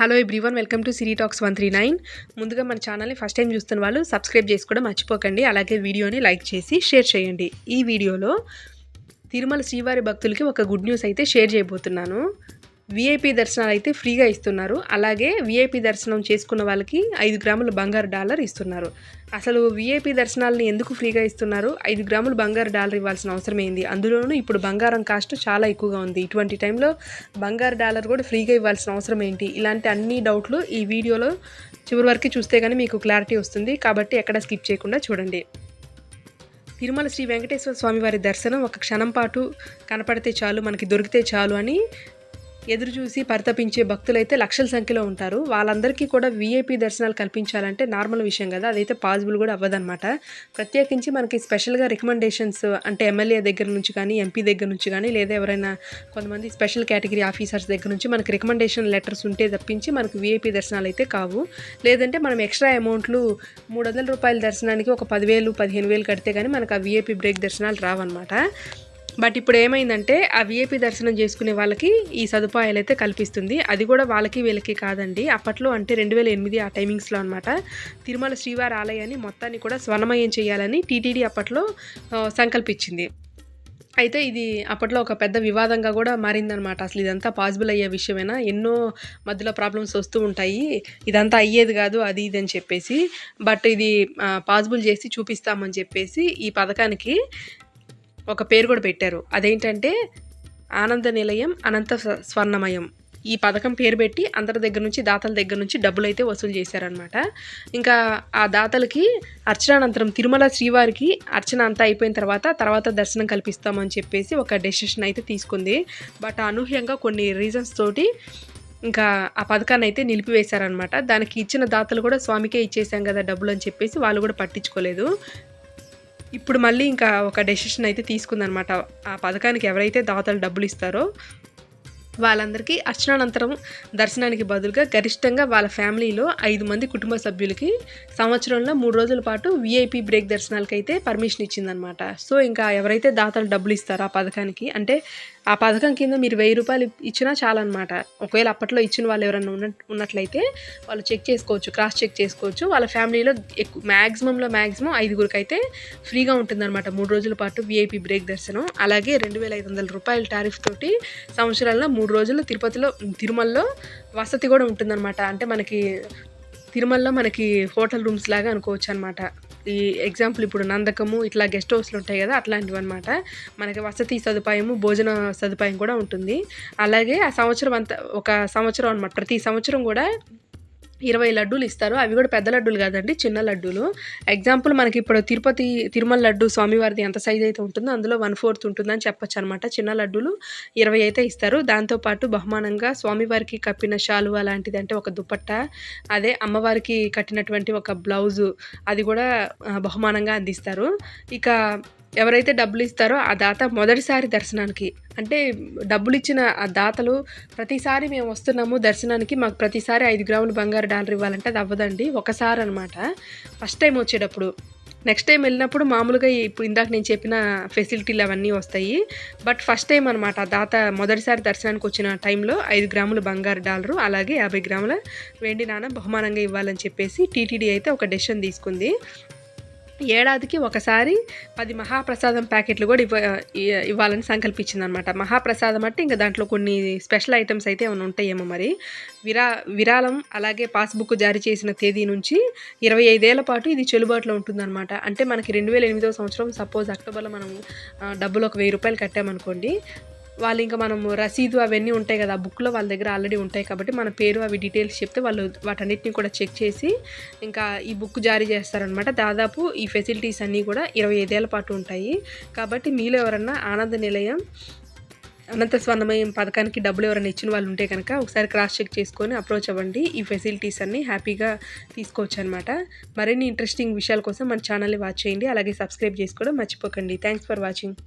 Hello everyone, welcome to Siri talks 139. ముందుగా మన ఛానల్ని ఫస్ట్ టైం చూస్తున్న వాళ్ళు సబ్స్క్రైబ్ చేసుకోవడం మర్చిపోకండి. అలాగే వీడియోని లైక్ చేసి షేర్ చేయండి. ఈ వీడియోలో తిరుమల శ్రీవారి భక్తులకి ఒక గుడ్ న్యూస్ అయితే షేర్ చేయబోతున్నాను. విఐపి దర్శనాలు అయితే ఫ్రీగా ఇస్తున్నారు. అలాగే విఐపి దర్శనం చేసుకున్న వాళ్ళకి 5 గ్రాముల బంగారు డాలర్ ఇస్తున్నారు. అసలు విఐపి దర్శనాలని ఎందుకు ఫ్రీగా ఇస్తున్నారు? 5 గ్రాముల బంగారు డాలర్ ఇవ్వాల్సిన అవసరం ఏంది? అందులోనూ ఇప్పుడు బంగారం కాస్ట్ చాలా ఎక్కువగా ఉంది. ఇటువంటి టైంలో బంగారు డాలర్ కూడా ఫ్రీగా ఇవ్వాల్సిన అవసరం ఏంటి? ఇలాంటి అన్ని డౌట్లు ఈ వీడియోలో చివరి వరకు చూస్తే కానీ మీకు క్లారిటీ వస్తుంది. కాబట్టి ఎక్కడ స్కిప్ చేయకుండా చూడండి. తిరుమల శ్రీ వెంకటేశ్వర స్వామి వారి దర్శనం ఒక క్షణం పాటు కనపడితే చాలు, మనకి దొరికితే చాలు అని ఎదురు చూసి పరితపించే భక్తులైతే లక్షల సంఖ్యలో ఉంటారు. వాళ్ళందరికీ కూడా వీఐపీ దర్శనాలు కల్పించాలంటే నార్మల్ విషయం కదా, అదైతే పాసిబుల్ కూడా అవ్వదన్నమాట. ప్రత్యేకించి మనకి స్పెషల్గా రికమెండేషన్స్ అంటే ఎమ్మెల్యే దగ్గర నుంచి కానీ, ఎంపీ దగ్గర నుంచి కానీ, లేదా ఎవరైనా కొంతమంది స్పెషల్ కేటగిరీ ఆఫీసర్స్ దగ్గర నుంచి మనకి రికమెండేషన్ లెటర్స్ ఉంటే తప్పించి మనకు వీఐపీ దర్శనాలు అయితే కావు. లేదంటే మనం ఎక్స్ట్రా అమౌంట్లు 300 రూపాయల దర్శనానికి ఒక 10,000, 15,000 కడితే కానీ మనకు ఆ వీఐపీ బ్రేక్ దర్శనాలు రావన్నమాట. బట్ ఇప్పుడు ఏమైందంటే ఆ విఐపి దర్శనం చేసుకునే వాళ్ళకి ఈ సదుపాయాలు అయితే కల్పిస్తుంది. అది కూడా వాళ్ళకి వీళ్ళకి కాదండి. అప్పట్లో అంటే 2008 ఆ టైమింగ్స్లో అనమాట తిరుమల శ్రీవారి ఆలయాన్ని మొత్తాన్ని కూడా స్వర్ణమయం చేయాలని టీటీడీ అప్పట్లో సంకల్పించింది. అయితే ఇది అప్పట్లో ఒక పెద్ద వివాదంగా కూడా మారిందనమాట. అసలు ఇదంతా పాసిబుల్ అయ్యే విషయమేనా? ఎన్నో మధ్యలో ప్రాబ్లమ్స్ వస్తూ ఉంటాయి, ఇదంతా అయ్యేది కాదు అది ఇది అని చెప్పేసి. బట్ ఇది పాసిబుల్ చేసి చూపిస్తామని చెప్పేసి ఈ పథకానికి ఒక పేరు కూడా పెట్టారు. అదేంటంటే ఆనంద నిలయం అనంత స్వర్ణమయం. ఈ పథకం పేరు పెట్టి అందరి దగ్గర నుంచి, దాతల దగ్గర నుంచి డబ్బులు అయితే వసూలు చేశారనమాట. ఇంకా ఆ దాతలకి అర్చనానంతరం తిరుమల శ్రీవారికి అర్చన అంతా అయిపోయిన తర్వాత దర్శనం కల్పిస్తామని చెప్పేసి ఒక డెసిషన్ అయితే తీసుకుంది. బట్ అనూహ్యంగా కొన్ని రీజన్స్ తోటి ఇంకా ఆ పథకాన్ని అయితే నిలిపివేశారనమాట. దానికి ఇచ్చిన దాతలు కూడా స్వామికే ఇచ్చేసాం కదా డబ్బులు అని చెప్పేసి వాళ్ళు కూడా పట్టించుకోలేదు. ఇప్పుడు మళ్ళీ ఇంకా ఒక డెసిషన్ అయితే తీసుకుందనమాట. ఆ పథకానికి ఎవరైతే దాతలు డబ్బులు ఇస్తారో వాళ్ళందరికీ అర్చనానంతరం దర్శనానికి బదులుగా గరిష్టంగా వాళ్ళ ఫ్యామిలీలో 5 మంది కుటుంబ సభ్యులకి సంవత్సరంలో 3 రోజుల పాటు విఐపి బ్రేక్ దర్శనాలకి అయితే పర్మిషన్ ఇచ్చిందనమాట. సో ఇంకా ఎవరైతే దాతలు డబ్బులు ఇస్తారో ఆ పథకానికి, అంటే ఆ పథకం కింద మీరు 1000 రూపాయలు ఇచ్చినా చాలన్నమాట. ఒకవేళ అప్పట్లో ఇచ్చిన వాళ్ళు ఎవరైనా ఉన్నట్లయితే వాళ్ళు చెక్ చేసుకోవచ్చు, క్రాస్ చెక్ చేసుకోవచ్చు. వాళ్ళ ఫ్యామిలీలో మ్యాక్సిమం 5గురికి అయితే ఫ్రీగా ఉంటుందన్నమాట 3 రోజుల పాటు విఐపి బ్రేక్ దర్శనం. అలాగే 2,500 రూపాయల టారిఫ్ తోటి సంవత్సరాల్లో 3 రోజులు తిరుమలలో వసతి కూడా ఉంటుందన్నమాట. అంటే మనకి తిరుమలలో మనకి హోటల్ రూమ్స్ లాగా అనుకోవచ్చు అనమాట. ఈ ఎగ్జాంపుల్ ఇప్పుడు నందకము ఇట్లా గెస్ట్ హౌస్లు ఉంటాయి కదా, అట్లాంటివి అనమాట. మనకి వసతి సదుపాయము, భోజన సదుపాయం కూడా ఉంటుంది. అలాగే ఆ సంవత్సరం అంతా ఒక సంవత్సరం అనమాట, ప్రతి సంవత్సరం కూడా 20 లడ్డూలు ఇస్తారు. అవి కూడా పెద్ద లడ్డూలు కాదండి, చిన్న లడ్డూలు. ఎగ్జాంపుల్ మనకి ఇప్పుడు తిరుమల లడ్డు స్వామివారిది ఎంత సైజ్ అయితే ఉంటుందో అందులో 1/4 ఉంటుందని చెప్పొచ్చు అనమాట. చిన్న లడ్డూలు 20 అయితే ఇస్తారు. దాంతోపాటు బహుమానంగా స్వామివారికి కప్పిన శాలువా లాంటిది, అంటే ఒక దుపట్టా, అదే అమ్మవారికి కట్టినటువంటి ఒక బ్లౌజు, అది కూడా బహుమానంగా అందిస్తారు. ఇక ఎవరైతే డబ్బులు ఇస్తారో ఆ దాత మొదటిసారి దర్శనానికి, అంటే డబ్బులు ఇచ్చిన ఆ దాతలు ప్రతిసారి మేము వస్తున్నాము దర్శనానికి, మాకు ప్రతిసారి 5 గ్రాముల బంగారు డాలర్ ఇవ్వాలంటే అది అవ్వదండి. ఒకసారి అనమాట, ఫస్ట్ టైం వచ్చేటప్పుడు. నెక్స్ట్ టైం వెళ్ళినప్పుడు మామూలుగా ఇప్పుడు ఇందాక నేను చెప్పిన ఫెసిలిటీలు అవన్నీ వస్తాయి. బట్ ఫస్ట్ టైం అనమాట, దాత మొదటిసారి దర్శనానికి వచ్చిన టైంలో 5 గ్రాముల బంగారు డాలరు అలాగే 50 గ్రాముల వెండి నాణెం బహుమానంగా ఇవ్వాలని చెప్పేసి టీటీడీ అయితే ఒక డెసిషన్ తీసుకుంది. ఏడాదికి ఒకసారి 10 మహాప్రసాదం ప్యాకెట్లు కూడా ఇవ్వాలని సంకల్పించింది అనమాట. మహాప్రసాదం అంటే ఇంకా దాంట్లో కొన్ని స్పెషల్ ఐటమ్స్ అయితే ఏమైనా ఉంటాయేమో మరి. విరాళం అలాగే పాస్బుక్ జారీ చేసిన తేదీ నుంచి 25 ఏళ్ల పాటు ఇది చెల్లుబాటులో ఉంటుందన్నమాట. అంటే మనకి 2008వ సంవత్సరం సపోజ్ అక్టోబర్లో మనం డబ్బులు ఒక 1000 రూపాయలు కట్టామనుకోండి, వాళ్ళు ఇంకా మనము రసీదు అవన్నీ ఉంటాయి కదా, ఆ బుక్లో వాళ్ళ దగ్గర ఆల్రెడీ ఉంటాయి కాబట్టి మన పేరు అవి డీటెయిల్స్ చెప్తే వాళ్ళు వాటన్నిటిని కూడా చెక్ చేసి ఇంకా ఈ బుక్ జారీ చేస్తారనమాట. దాదాపు ఈ ఫెసిలిటీస్ అన్నీ కూడా 25 ఏళ్ల పాటు ఉంటాయి. కాబట్టి మీలో ఎవరన్నా ఆనంద నిలయం అనంత స్వర్ణమయం పథకానికి డబ్బులు ఎవరైనా ఇచ్చిన వాళ్ళు ఉంటే కనుక ఒకసారి క్రాస్ చెక్ చేసుకొని అప్రోచ్ అవ్వండి. ఈ ఫెసిలిటీస్ అన్నీ హ్యాపీగా తీసుకోవచ్చు అనమాట. మరిన్ని ఇంట్రెస్టింగ్ విషయాల కోసం మన ఛానల్ని వాచ్ చేయండి. అలాగే సబ్స్క్రైబ్ చేసుకోవడం మర్చిపోకండి. Thanks for watching.